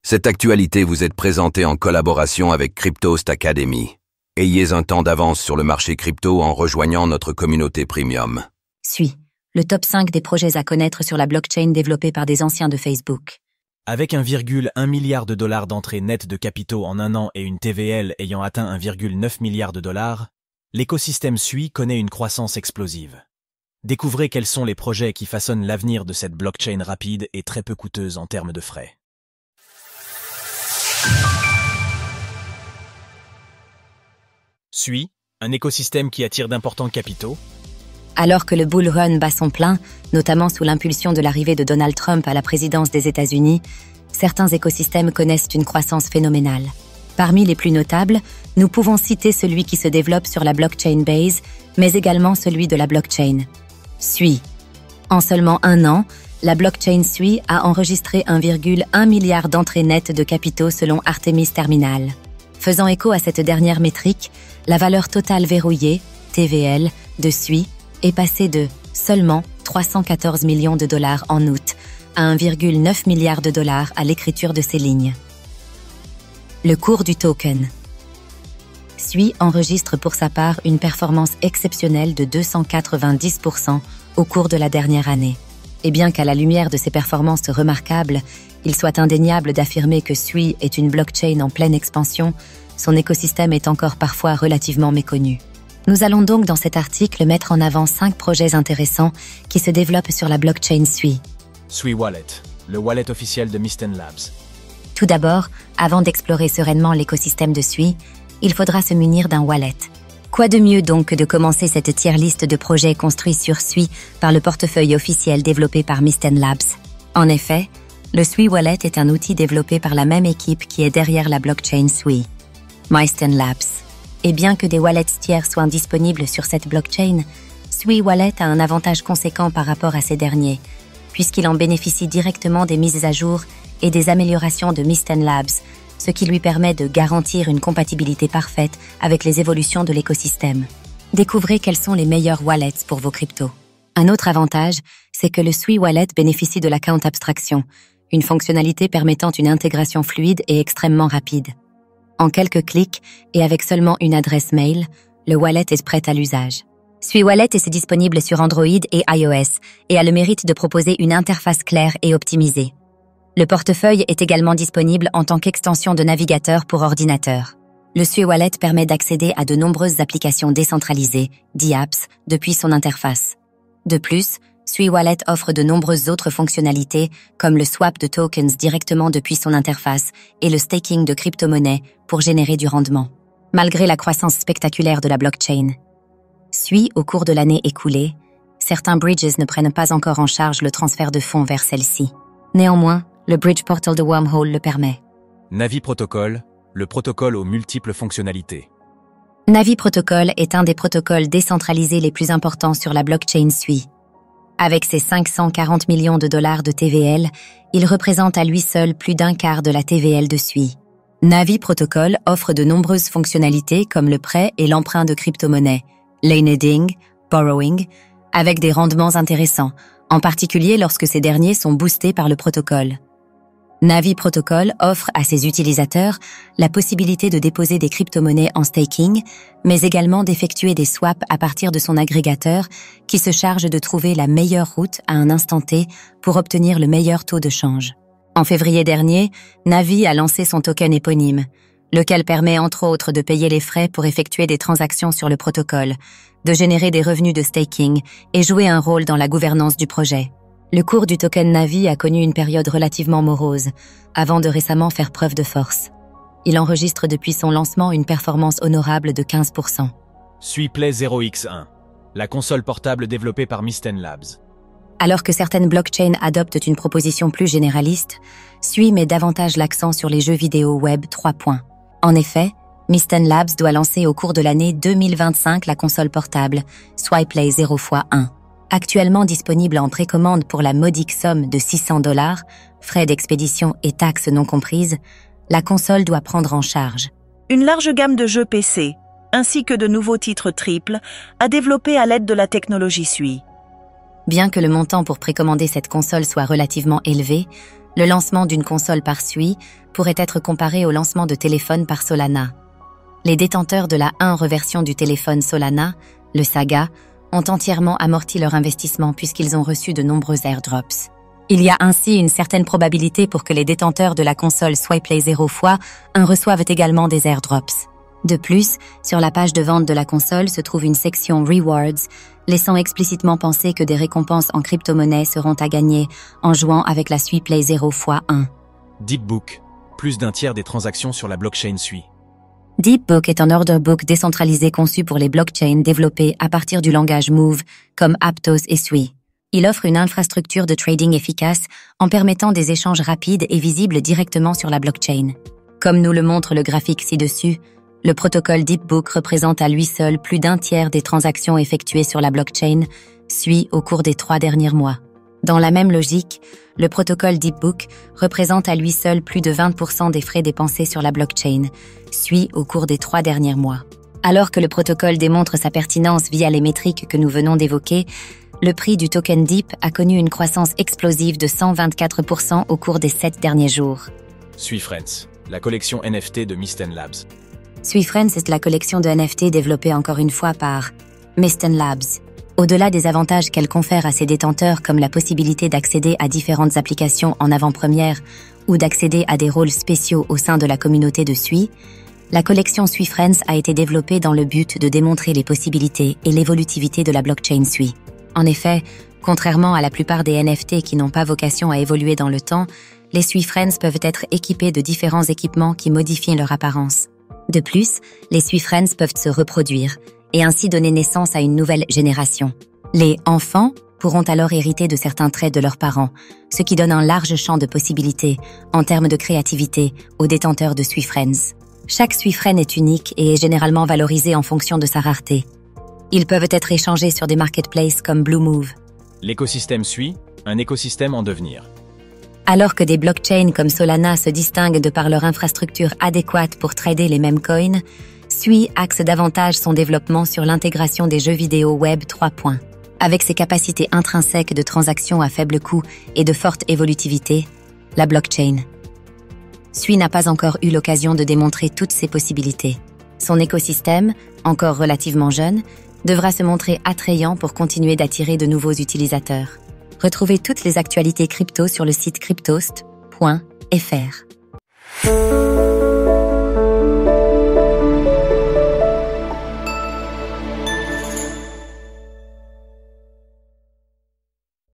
Cette actualité vous est présentée en collaboration avec Cryptost Academy. Ayez un temps d'avance sur le marché crypto en rejoignant notre communauté premium. Suis le top 5 des projets à connaître sur la blockchain développés par des anciens de Facebook. Avec 1,1 milliard de dollars d'entrées nettes de capitaux en un an et une TVL ayant atteint 1,9 milliard de dollars, l'écosystème SUI connaît une croissance explosive. Découvrez quels sont les projets qui façonnent l'avenir de cette blockchain rapide et très peu coûteuse en termes de frais. SUI, un écosystème qui attire d'importants capitaux. Alors que le bull run bat son plein, notamment sous l'impulsion de l'arrivée de Donald Trump à la présidence des États-Unis, certains écosystèmes connaissent une croissance phénoménale. Parmi les plus notables, nous pouvons citer celui qui se développe sur la blockchain Base, mais également celui de la blockchain SUI. En seulement un an, la blockchain SUI a enregistré 1,1 milliard d'entrées nettes de capitaux selon Artemis Terminal. Faisant écho à cette dernière métrique, la valeur totale verrouillée, TVL, de SUI est passée de seulement 314 millions de dollars en août à 1,9 milliard de dollars à l'écriture de ces lignes. Le cours du token. SUI enregistre pour sa part une performance exceptionnelle de 290% au cours de la dernière année. Et bien qu'à la lumière de ces performances remarquables, il soit indéniable d'affirmer que SUI est une blockchain en pleine expansion, son écosystème est encore parfois relativement méconnu. Nous allons donc dans cet article mettre en avant 5 projets intéressants qui se développent sur la blockchain SUI. SUI Wallet, le wallet officiel de Mysten Labs. Tout d'abord, avant d'explorer sereinement l'écosystème de SUI, il faudra se munir d'un wallet. Quoi de mieux donc que de commencer cette tier list de projets construits sur SUI par le portefeuille officiel développé par Mysten Labs. En effet, le SUI Wallet est un outil développé par la même équipe qui est derrière la blockchain SUI, Mysten Labs. Et bien que des wallets tiers soient disponibles sur cette blockchain, SUI Wallet a un avantage conséquent par rapport à ces derniers, puisqu'il en bénéficie directement des mises à jour et des améliorations de Mysten Labs, ce qui lui permet de garantir une compatibilité parfaite avec les évolutions de l'écosystème. Découvrez quels sont les meilleurs wallets pour vos cryptos. Un autre avantage, c'est que le SUI Wallet bénéficie de l'account abstraction, une fonctionnalité permettant une intégration fluide et extrêmement rapide. En quelques clics et avec seulement une adresse mail, le wallet est prêt à l'usage. SUI Wallet est disponible sur Android et iOS et a le mérite de proposer une interface claire et optimisée. Le portefeuille est également disponible en tant qu'extension de navigateur pour ordinateur. Le SUI Wallet permet d'accéder à de nombreuses applications décentralisées, d'apps, depuis son interface. De plus, SUI Wallet offre de nombreuses autres fonctionnalités, comme le swap de tokens directement depuis son interface et le staking de crypto-monnaies pour générer du rendement. Malgré la croissance spectaculaire de la blockchain SUI au cours de l'année écoulée, certains bridges ne prennent pas encore en charge le transfert de fonds vers celle-ci. Néanmoins, le bridge portal de Wormhole le permet. Navi Protocol, le protocole aux multiples fonctionnalités. Navi Protocol est un des protocoles décentralisés les plus importants sur la blockchain SUI. Avec ses 540 millions de dollars de TVL, il représente à lui seul plus d'un quart de la TVL de SUI. Navi Protocol offre de nombreuses fonctionnalités comme le prêt et l'emprunt de crypto-monnaies, lending, borrowing, avec des rendements intéressants, en particulier lorsque ces derniers sont boostés par le protocole. Navi Protocol offre à ses utilisateurs la possibilité de déposer des crypto-monnaies en staking, mais également d'effectuer des swaps à partir de son agrégateur qui se charge de trouver la meilleure route à un instant T pour obtenir le meilleur taux de change. En février dernier, Navi a lancé son token éponyme, lequel permet entre autres de payer les frais pour effectuer des transactions sur le protocole, de générer des revenus de staking et jouer un rôle dans la gouvernance du projet. Le cours du token Navi a connu une période relativement morose, avant de récemment faire preuve de force. Il enregistre depuis son lancement une performance honorable de 15%. SUI Play 0x1, la console portable développée par Mysten Labs. Alors que certaines blockchains adoptent une proposition plus généraliste, SUI met davantage l'accent sur les jeux vidéo web 3. En effet, Mysten Labs doit lancer au cours de l'année 2025 la console portable SUI Play 0x1. Actuellement disponible en précommande pour la modique somme de $600, frais d'expédition et taxes non comprises, la console doit prendre en charge une large gamme de jeux PC, ainsi que de nouveaux titres triples, à développer à l'aide de la technologie SUI. Bien que le montant pour précommander cette console soit relativement élevé, Le lancement d'une console par SUI pourrait être comparé au lancement de téléphone par Solana. Les détenteurs de la 1 reversion du téléphone Solana, le Saga, ont entièrement amorti leur investissement puisqu'ils ont reçu de nombreux airdrops. Il y a ainsi une certaine probabilité pour que les détenteurs de la console SwiPlay 0x1 reçoivent également des airdrops. De plus, sur la page de vente de la console se trouve une section Rewards, laissant explicitement penser que des récompenses en crypto-monnaie seront à gagner en jouant avec la SwiPlay 0x1. Deepbook, plus d'un tiers des transactions sur la blockchain SUI. Deepbook est un order book décentralisé conçu pour les blockchains développés à partir du langage Move, comme Aptos et SUI. Il offre une infrastructure de trading efficace en permettant des échanges rapides et visibles directement sur la blockchain. Comme nous le montre le graphique ci-dessus, le protocole Deepbook représente à lui seul plus d'un tiers des transactions effectuées sur la blockchain SUI au cours des 3 derniers mois. Dans la même logique, le protocole Deepbook représente à lui seul plus de 20% des frais dépensés sur la blockchain SUI au cours des 3 derniers mois. Alors que le protocole démontre sa pertinence via les métriques que nous venons d'évoquer, le prix du token DEEP a connu une croissance explosive de 124% au cours des 7 derniers jours. SuiFriends, la collection NFT de Mysten Labs. SuiFriends est la collection de NFT développée encore une fois par Mysten Labs. Au-delà des avantages qu'elle confère à ses détenteurs comme la possibilité d'accéder à différentes applications en avant-première ou d'accéder à des rôles spéciaux au sein de la communauté de SUI, la collection SuiFriends a été développée dans le but de démontrer les possibilités et l'évolutivité de la blockchain SUI. En effet, contrairement à la plupart des NFT qui n'ont pas vocation à évoluer dans le temps, les SuiFriends peuvent être équipés de différents équipements qui modifient leur apparence. De plus, les SuiFriends peuvent se reproduire et ainsi donner naissance à une nouvelle génération. Les enfants pourront alors hériter de certains traits de leurs parents, ce qui donne un large champ de possibilités en termes de créativité aux détenteurs de SuiFriends. Chaque SuiFriend est unique et est généralement valorisé en fonction de sa rareté. Ils peuvent être échangés sur des marketplaces comme Bluemove. L'écosystème SUI, un écosystème en devenir. Alors que des blockchains comme Solana se distinguent de par leur infrastructure adéquate pour trader les mêmes coins, SUI axe davantage son développement sur l'intégration des jeux vidéo Web 3.0. Avec ses capacités intrinsèques de transactions à faible coût et de forte évolutivité, la blockchain SUI n'a pas encore eu l'occasion de démontrer toutes ses possibilités. Son écosystème, encore relativement jeune, devra se montrer attrayant pour continuer d'attirer de nouveaux utilisateurs. Retrouvez toutes les actualités crypto sur le site cryptost.fr.